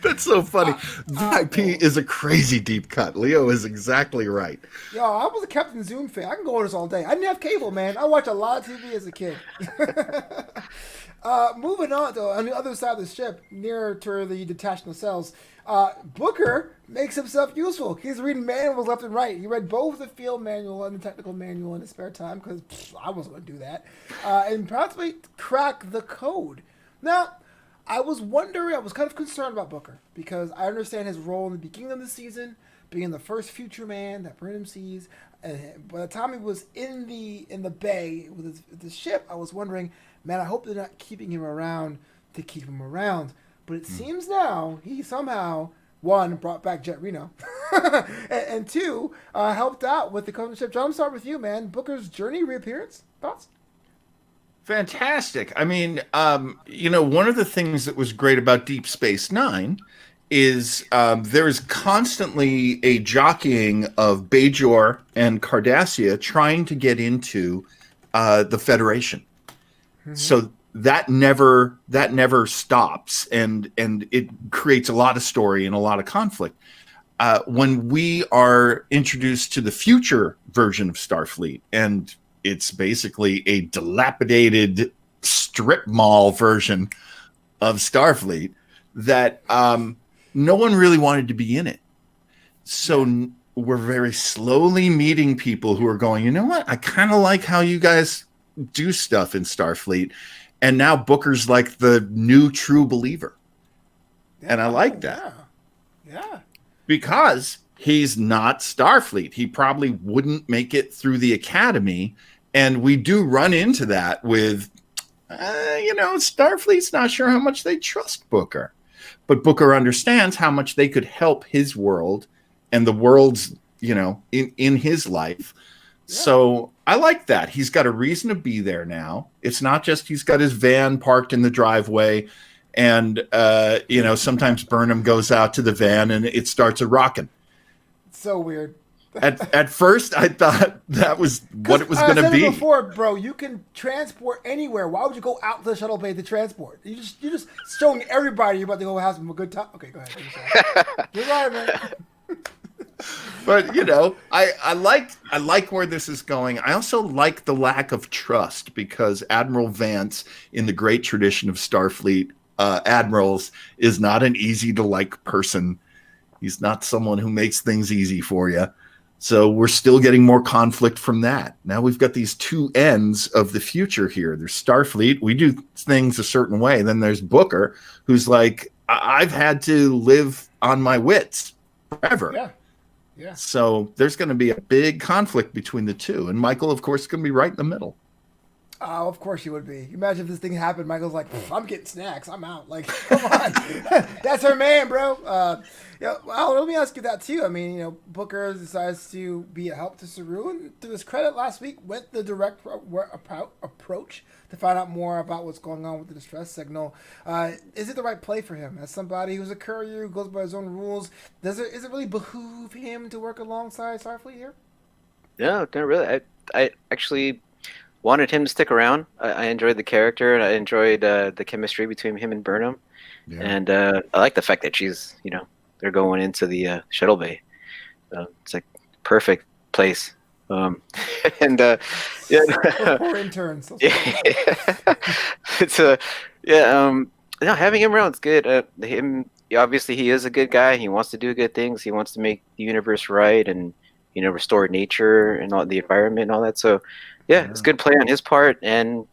That's so funny. VIP is a crazy deep cut. Leo is exactly right. Yo, I was a Captain Zoom fan. I can go on this all day. I didn't have cable, man. I watched a lot of TV as a kid. Moving on, though, on the other side of the ship, nearer to the detached nacelles, Booker makes himself useful. He's reading manuals left and right. He read both the field manual and the technical manual in his spare time, because I wasn't going to do that, and practically crack the code. Now, I was kind of concerned about Booker, because I understand his role in the beginning of the season, being the first future man that Burnham sees. And by the time he was in the bay with the ship, I was wondering, man, I hope they're not keeping him around to keep him around. But it seems now he somehow, one, brought back Jet Reno, and two, helped out with the coaching ship. John, I'll start with you, man. Booker's journey reappearance, thoughts? Fantastic. I mean, one of the things that was great about Deep Space Nine is there is constantly a jockeying of Bajor and Cardassia trying to get into the Federation. Mm-hmm. So that never stops, and it creates a lot of story and a lot of conflict. When we are introduced to the future version of Starfleet, and it's basically a dilapidated strip mall version of Starfleet that no one really wanted to be in it. So we're very slowly meeting people who are going, you know what? I kind of like how you guys do stuff in Starfleet. And now Booker's like the new true believer. And I like that. Yeah. Because he's not Starfleet. He probably wouldn't make it through the academy. And we do run into that with, Starfleet's not sure how much they trust Booker. But Booker understands how much they could help his world and the world's, in his life. Yeah. So I like that. He's got a reason to be there now. It's not just he's got his van parked in the driveway and, sometimes Burnham goes out to the van and it starts a rocking. So weird. At first, I thought that was what it was going to be. Before, bro, you can transport anywhere. Why would you go out to the shuttle bay to transport? You're just showing everybody you're about to go have some good time. Okay, go ahead. You're right, man. But I like where this is going. I also like the lack of trust because Admiral Vance, in the great tradition of Starfleet admirals, is not an easy to like person. He's not someone who makes things easy for you. So we're still getting more conflict from that. Now we've got these two ends of the future here. There's Starfleet. We do things a certain way. Then there's Booker, who's like, I've had to live on my wits forever. Yeah. Yeah. So there's going to be a big conflict between the two. And Michael, of course, is going to be right in the middle. Oh, of course you would be. Imagine if this thing happened. Michael's like, I'm getting snacks. I'm out. Like, come on. That's her man, bro. Well, let me ask you that, too. I mean, Booker decides to be a help to Saru. And to his credit, last week went the direct approach to find out more about what's going on with the distress signal. Is it the right play for him? As somebody who's a courier, who goes by his own rules, is it really behoove him to work alongside Starfleet here? No, not really. I actually wanted him to stick around. I enjoyed the character, and I enjoyed the chemistry between him and Burnham. Yeah. And I like the fact that she's, they're going into the shuttle bay. It's like perfect place. And poor interns. It's having him around is good. Obviously he is a good guy. He wants to do good things. He wants to make the universe right and restore nature and all the environment and all that. So yeah, it's good play on his part. And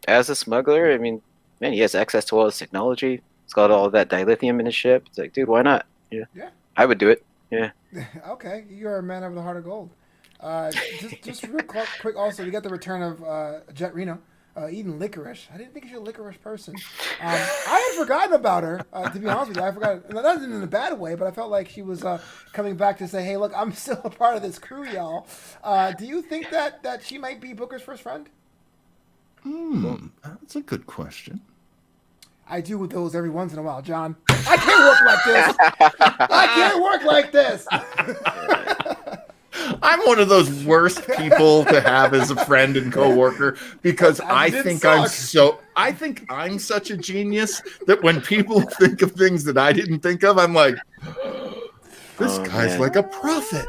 as a smuggler, I mean, man, he has access to all this technology. He's got all that dilithium in his ship. It's like, dude, why not? Yeah. I would do it. Yeah. Okay, you're a man of the heart of gold. Just real quick. Also, we got the return of Jet Reno, eating licorice. I didn't think she was a licorice person. I had forgotten about her. To be honest with you, I forgot. Not in a bad way, but I felt like she was coming back to say, "Hey, look, I'm still a part of this crew, y'all." Do you think that she might be Booker's first friend? That's a good question. I do with those every once in a while, John. I can't work like this. I can't work like this. I'm one of those worst people to have as a friend and coworker because I think I'm such a genius that when people think of things that I didn't think of, I'm like, this guy's like a prophet.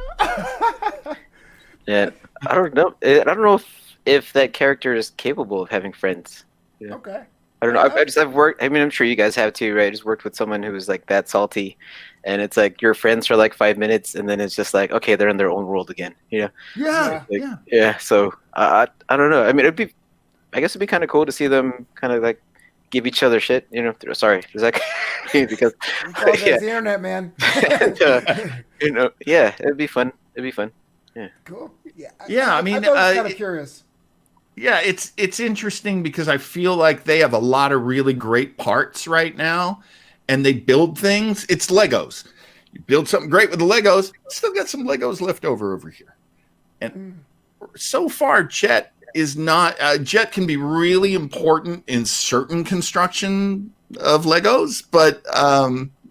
Yeah, I don't know. I don't know if that character is capable of having friends. Yeah. Okay. I don't know. I've worked. I mean, I'm sure you guys have too, right? I just worked with someone who was like that salty, and it's like you're friends for like 5 minutes, and then it's just like, okay, they're in their own world again. Yeah. So I don't know. I mean, I guess it'd be kind of cool to see them kind of like give each other shit. Sorry, is that because it's the internet, man. And, yeah, it'd be fun. Yeah. Cool. Yeah. I mean, I was kind of curious. Yeah, it's interesting because I feel like they have a lot of really great parts right now, and they build things. It's Legos. You build something great with the Legos, still got some Legos left over here. And so far, Jet is not. Jet can be really important in certain construction of Legos, but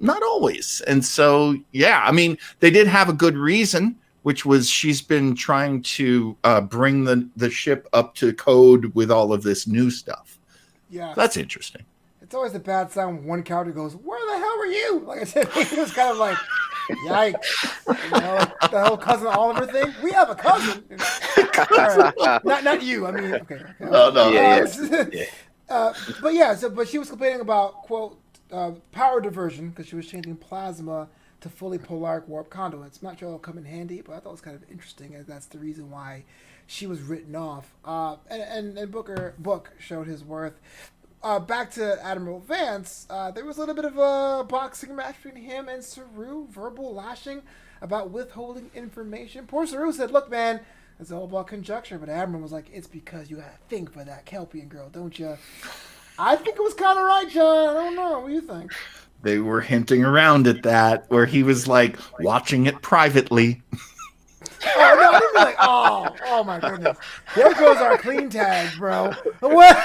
not always. And so, yeah, I mean, they did have a good reason, which was she's been trying to bring the ship up to code with all of this new stuff. Yeah. So that's interesting. It's always a bad sign when one character goes, "Where the hell were you?" Like I said, it was kind of like, yikes. Like the whole cousin Oliver thing. We have a cousin. Right. Not you. I mean, okay. No. Yeah. But she was complaining about, quote, power diversion because she was changing plasma to fully polaric warp conduits. Not sure it'll come in handy, but I thought it was kind of interesting, as that's the reason why she was written off. And Book showed his worth. back to Admiral Vance, there was a little bit of a boxing match between him and Saru, verbal lashing about withholding information. Poor Saru said, look, man, it's all about conjecture, but Admiral was like, it's because you got a thing for that Kelpian girl, don't you? I think it was kind of right, John. I don't know. What do you think? They were hinting around at that, where he was like watching it privately. Oh, no, I didn't be like, oh my goodness. There goes our clean tag, bro. What?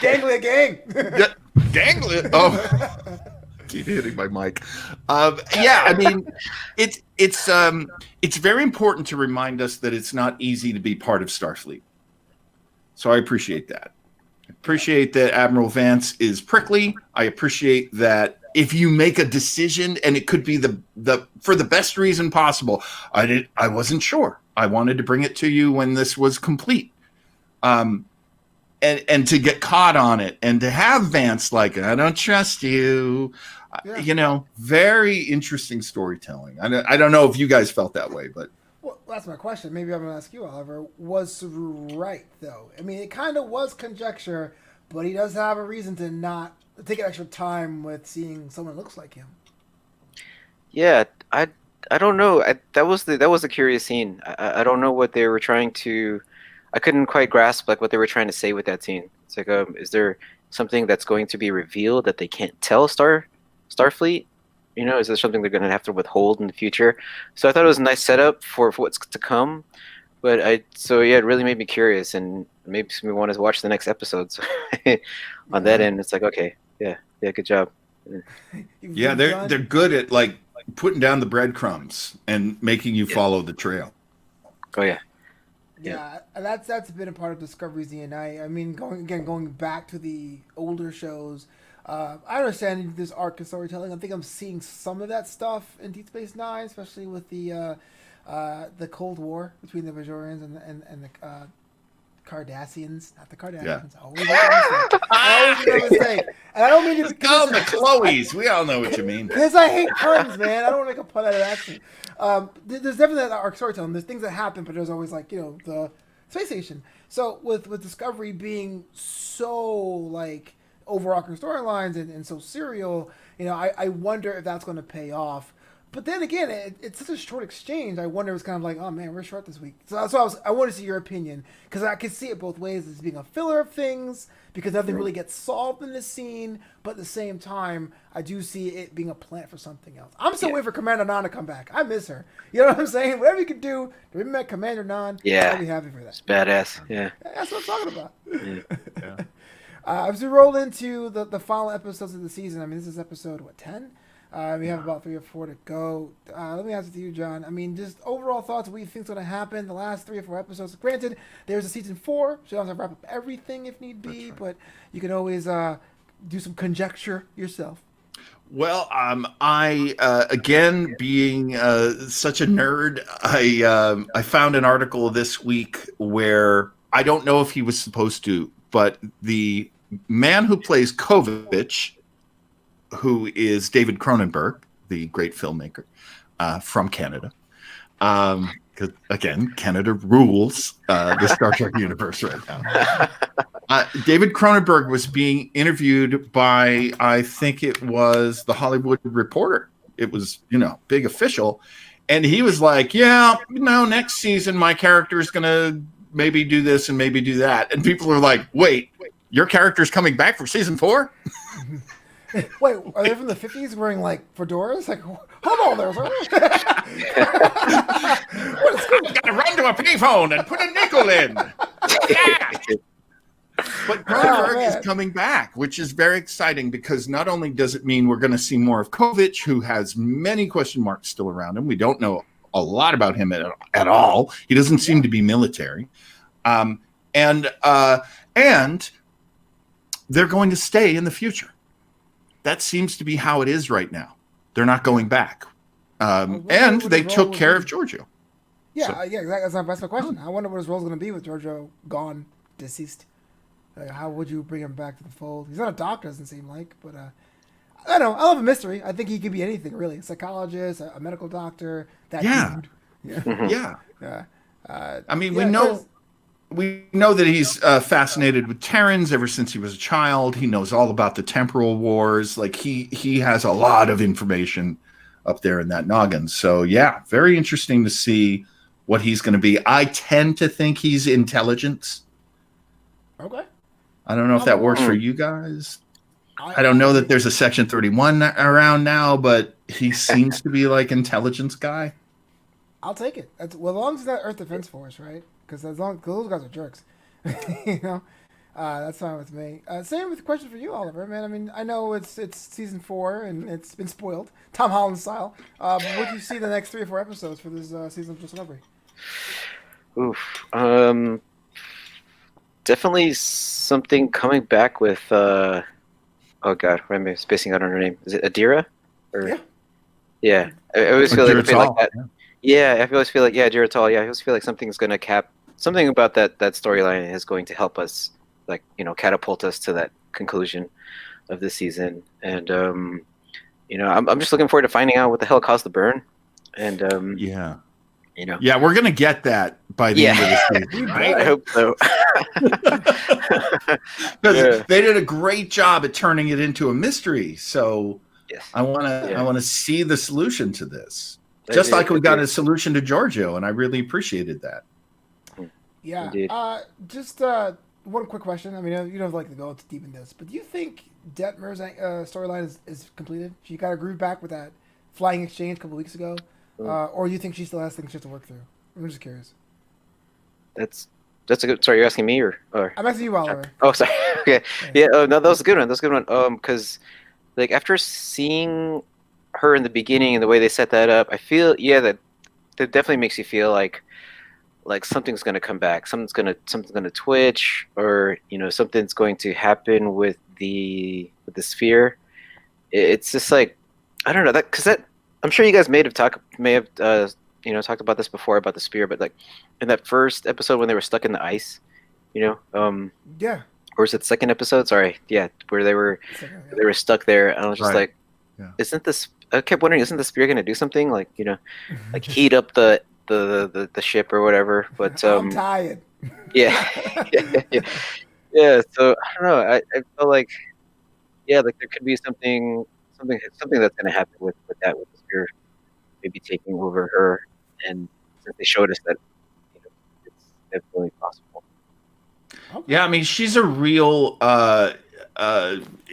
Ganglia gang. Ganglia. Oh, keep hitting my mic. Yeah, I mean, it's very important to remind us that it's not easy to be part of Starfleet. So I appreciate that. I appreciate that Admiral Vance is prickly. I appreciate that if you make a decision, and it could be the for the best reason possible. I wasn't sure. I wanted to bring it to you when this was complete. And to get caught on it, and to have Vance like, I don't trust you. Yeah. You know, very interesting storytelling. I don't know if you guys felt that way, but. Well, that's my question. Maybe I'm going to ask you, Oliver. Was Saru right, though? I mean, it kind of was conjecture, but he does have a reason to not take extra time with seeing someone that looks like him. Yeah, I don't know. That was a curious scene. I don't know what they were trying to. I couldn't quite grasp like what they were trying to say with that scene. It's like, is there something that's going to be revealed that they can't tell Starfleet? You know, is there something they're going to have to withhold in the future? So I thought it was a nice setup for what's to come. But it really made me curious, and maybe me want to watch the next episodes. On that end, it's like, okay, yeah, good job. Yeah, they're good at like putting down the breadcrumbs and making you follow the trail. Oh yeah. Yeah, that's been a part of Discovery's DNA. I mean, going back to the older shows. I understand this arc of storytelling. I think I'm seeing some of that stuff in Deep Space Nine, especially with the Cold War between the Bajorians and the Cardassians. Not the Cardassians. Yeah. I always make a mistake. And I don't mean to call them the Chloes. We all know what you mean. Because I hate puns, man. I don't want to make a pun out of action. There's definitely that arc storytelling. There's things that happen, but there's always like, the space station. So with Discovery being so like overarching storylines and so serial, I wonder if that's going to pay off. But then again, it's such a short exchange. I wonder, it's kind of like, oh man, we're short this week. So I want to see your opinion, because I can see it both ways as being a filler of things, because nothing really gets solved in this scene. But at the same time, I do see it being a plant for something else. I'm still waiting for Commander Nan to come back. I miss her. You know what I'm saying? Whatever you can do to bring back Commander Nan, I'll be happy for that. It's badass. Yeah. That's what I'm talking about. Yeah. As we roll into the final episodes of the season, I mean, this is episode, 10? We have about 3 or 4 to go. Let me ask it to you, John. I mean, just overall thoughts, what you think's going to happen the last 3 or 4 episodes. Granted, there's a season 4, so you don't have to wrap up everything if need be, but you can always do some conjecture yourself. Well, I again, being such a nerd, I found an article this week where I don't know if he was supposed to, but the man who plays Kovac, who is David Cronenberg, the great filmmaker from Canada. Because again, Canada rules the Star Trek universe right now. David Cronenberg was being interviewed by, I think it was the Hollywood Reporter. It was, big official. And he was like, yeah, next season my character is going to maybe do this and maybe do that. And people are like, wait, your character's coming back for season 4? Wait, are they from the 50s wearing like fedoras? Like, hold on there, sir. Gotta run to a payphone and put a nickel in. Yeah. But Cronenberg is coming back, which is very exciting, because not only does it mean we're going to see more of Kovac, who has many question marks still around him. We don't know a lot about him at all. He doesn't seem to be military. And they're going to stay in the future. That seems to be how it is right now. They're not going back. And they took care of Giorgio. Yeah, so. Yeah, exactly. That's my question. I wonder what his role is going to be with Giorgio gone, deceased. How would you bring him back to the fold? He's not a doctor, doesn't seem like, but I don't know. I love a mystery. I think he could be anything, really. A psychologist, a medical doctor. That dude. Yeah. I mean, we know we know that he's fascinated with Terrans ever since he was a child. He knows all about the temporal wars. Like he has a lot of information up there in that noggin. So yeah, very interesting to see what he's going to be. I tend to think he's intelligence. Okay. I don't know if that works for you guys. I don't know that there's a Section 31 around now, but he seems to be like intelligence guy. I'll take it. Well, as long as it's not Earth Defense Force, right? Because those guys are jerks. You know, that's fine with me. Same with the question for you, Oliver. Man, I mean, I know it's season 4 and it's been spoiled, Tom Holland style. But what do you see the next 3 or 4 episodes for this season of Discovery? Oof. Definitely something coming back with. Oh God, why am I spacing out on her name? Is it Adira? Or, yeah. I always feel like that. Yeah, I always feel like Adira Tal. Yeah, I always feel like something's going to something about that storyline is going to help us, like, you know, catapult us to that conclusion of the season. And you know, I'm just looking forward to finding out what the hell caused the burn. And you know, we're gonna get that by the end of the season, right? I hope so. Because they did a great job at turning it into a mystery. So yes. I want to see the solution to this. Just like we got a solution to Giorgio, and I really appreciated that. Yeah. Indeed. Just one quick question. I mean, you don't like to go too deep in this, but do you think Detmer's storyline is completed? She got her groove back with that flying exchange a couple weeks ago, or do you think she still has things she has to work through? I'm just curious. That's a good. Sorry, you're asking me or? I'm asking you, Oliver. Oh, sorry. Okay. Yeah. Oh, no, that was a good one. That's a good one. Because like after seeing her in the beginning and the way they set that up, I feel that definitely makes you feel like something's gonna come back, something's gonna twitch, or you know, something's going to happen with the sphere. It's just like, I don't know, that because I'm sure you guys may have talked about this before about the sphere, but like in that first episode when they were stuck in the ice, you know, or is it the second episode? Sorry, where they were stuck there, and I was just like, isn't this? I kept wondering, isn't the spear going to do something like, you know, like heat up the ship or whatever? But I'm tired. Yeah. So I don't know. I feel like, like there could be something that's going to happen with the spear maybe taking over her, and since they showed us that, you know, it's definitely possible. Okay. Yeah, I mean, she's a real.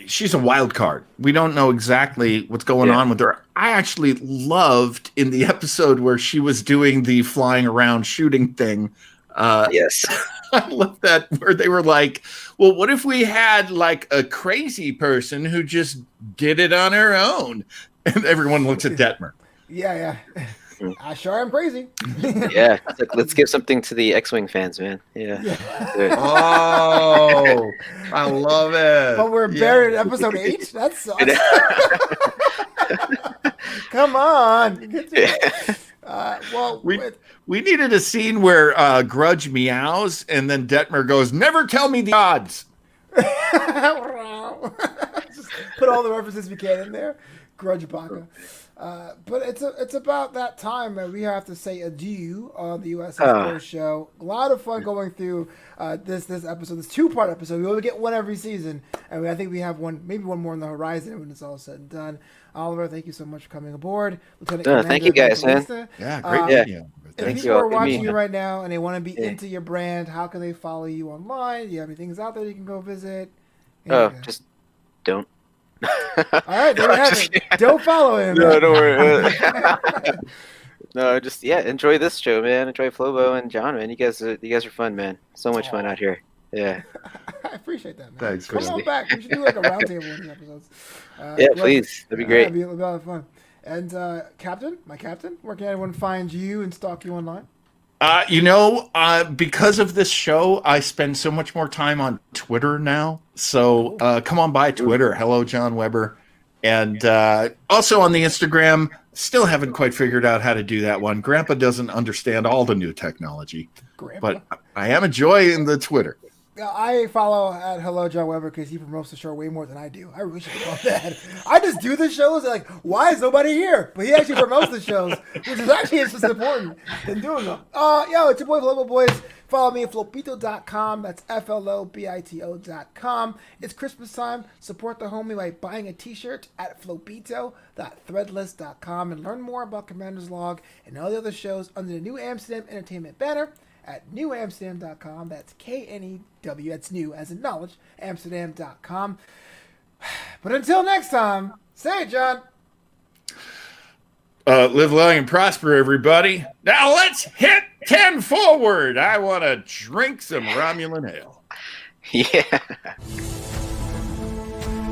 She's a wild card. We don't know exactly what's going on with her. I actually loved in the episode where she was doing the flying around shooting thing. Yes. I love that, where they were like, well, what if we had like a crazy person who just did it on her own? And everyone looks at Detmer. Yeah. I sure am crazy. Yeah, like, let's give something to the X-Wing fans, man. Yeah. Oh, I love it. But we're buried in episode 8? That sucks. Come on. We needed a scene where Grudge meows and then Detmer goes, never tell me the odds. Just put all the references we can in there. Grudge Baka. But it's about that time that we have to say adieu on the USS Postshow. A lot of fun going through this episode, this 2-part episode. We only get one every season, and I think we have maybe one more on the horizon when it's all said and done. Oliver, thank you so much for coming aboard. Lieutenant thank you guys, man. Yeah, great. If people are watching you right now and they want to be into your brand, how can they follow you online? Do you have any things out there you can go visit? Just don't. All right, there you have it. Don't follow him. No, don't worry. No, just enjoy this show, man. Enjoy Flobo and John, man. You guys are fun, man. So much fun out here. Yeah. I appreciate that, man. Thanks, come on back. We should do like a roundtable in these episodes. Please. That'd be great. That'd be a lot of fun. And Captain, where can anyone find you and stalk you online? Because of this show, I spend so much more time on Twitter now. So come on by Twitter. Hello, John Weber. And also on the Instagram. Still haven't quite figured out how to do that one. Grandpa doesn't understand all the new technology. But I am enjoying the Twitter. I follow at Hello John Weber because he promotes the show way more than I do. I really should promote that. I just do the shows like, why is nobody here? But he actually promotes the shows, which is actually just important than doing them. Yo, it's your boy Flobo Boys. Follow me at flobito.com. That's FLOBITO.com. It's Christmas time. Support the homie by buying a t-shirt at flobito.threadless.com and learn more about Commander's Log and all the other shows under the New Amsterdam Entertainment banner at newamsterdam.com. That's KNEW. That's new as in knowledge. Amsterdam.com. But until next time, say it, John. Live long and prosper, everybody. Now let's hit 10 forward. I want to drink some Romulan ale. Yeah.